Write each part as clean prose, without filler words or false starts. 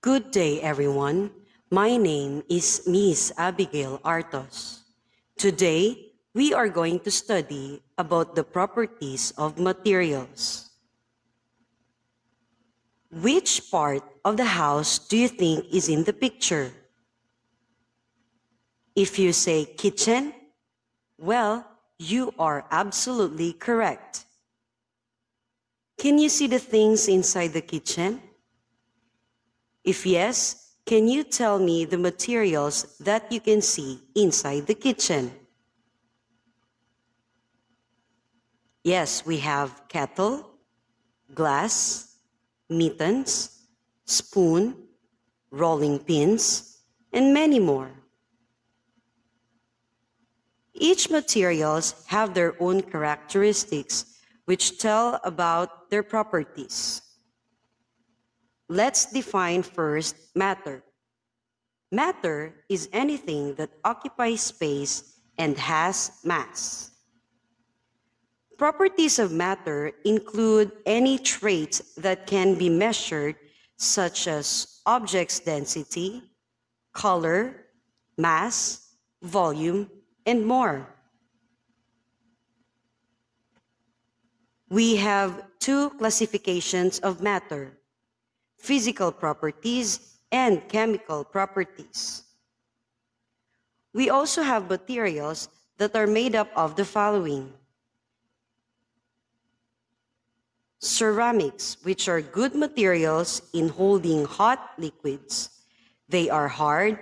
Good day, everyone. My name is Miss Abigail Artos. Today, we are going to study about the properties of materials. Which part of the house do you think is in the picture? If you say kitchen, well, you are absolutely correct. Can you see the things inside the kitchen? If yes, can you tell me the materials that you can see inside the kitchen? Yes, we have kettle, glass, mittens, spoon, rolling pins, and many more. Each materials have their own characteristics which tell about their properties. Let's define first matter. Matter is anything that occupies space and has mass. Properties of matter include any traits that can be measured, such as object's density, color, mass, volume, and more. We have two classifications of matter: physical properties and chemical properties. We also have materials that are made up of the following: ceramics, which are good materials in holding hot liquids. They are hard,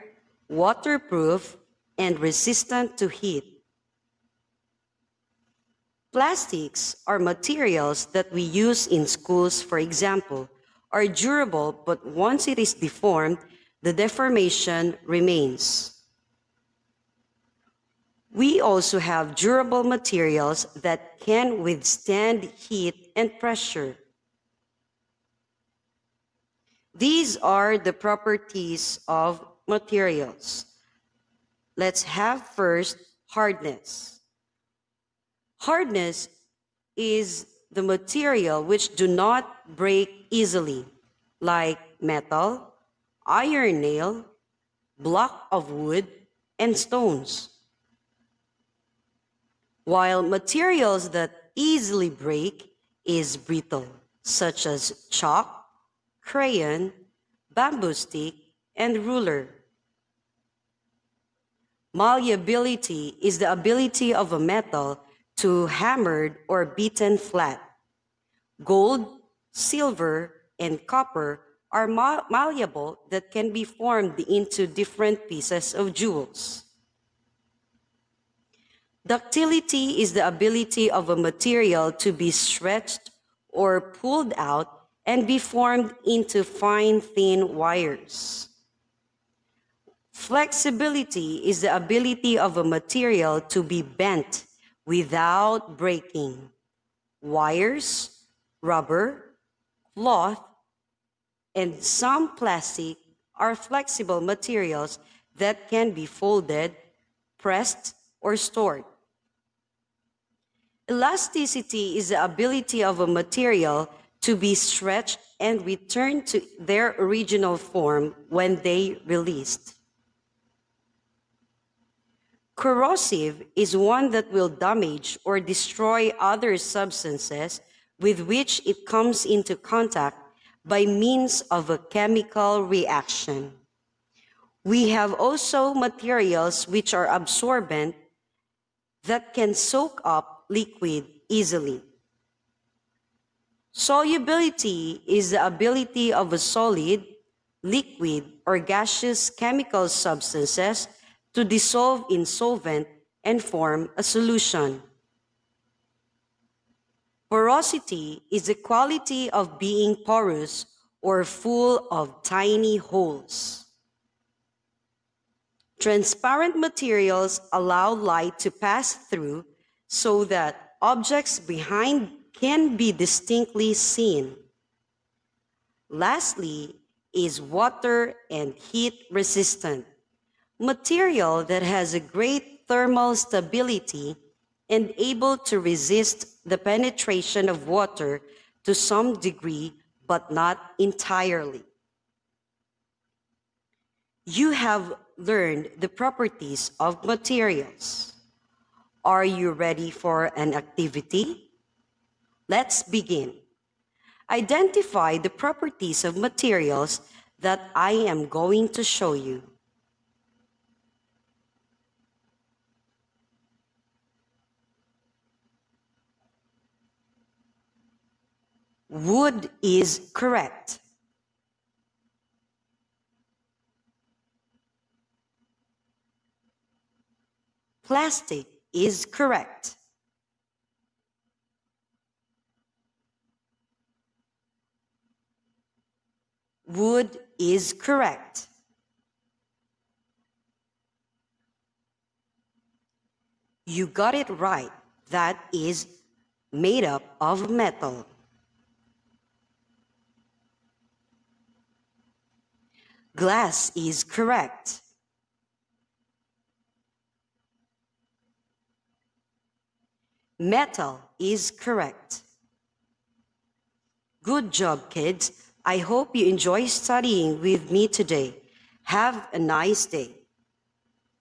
waterproof, and resistant to heat. Plastics are materials that we use in schools, for example, are durable, but once it is deformed, the deformation remains. We also have durable materials that can withstand heat and pressure. These are the properties of materials. Let's have first hardness. Hardness is the material which do not break easily, like metal, iron nail, block of wood, and stones. While materials that easily break is brittle, such as chalk, crayon, bamboo stick, and ruler. Malleability is the ability of a metal to hammered or beaten flat. Gold, silver, and copper are malleable that can be formed into different pieces of jewels. Ductility is the ability of a material to be stretched or pulled out and be formed into fine, thin wires. Flexibility is the ability of a material to be bent without breaking. Wires, rubber, cloth, and some plastic are flexible materials that can be folded, pressed, or stored. Elasticity is the ability of a material to be stretched and return to their original form when they released. Corrosive is one that will damage or destroy other substances with which it comes into contact by means of a chemical reaction. We have also materials which are absorbent that can soak up liquid easily. Solubility is the ability of a solid, liquid, or gaseous chemical substances to dissolve in solvent and form a solution. Porosity is the quality of being porous or full of tiny holes. Transparent materials allow light to pass through so that objects behind can be distinctly seen. Lastly is water and heat resistant, material that has a great thermal stability and able to resist the penetration of water to some degree, but not entirely. You have learned the properties of materials. Are you ready for an activity? Let's begin. Identify the properties of materials that I am going to show you. Wood is correct. Plastic is correct. Wood is correct. You got it right. That is made up of metal. Glass is correct. Metal is correct. Good job, kids. I hope you enjoy studying with me today. Have a nice day.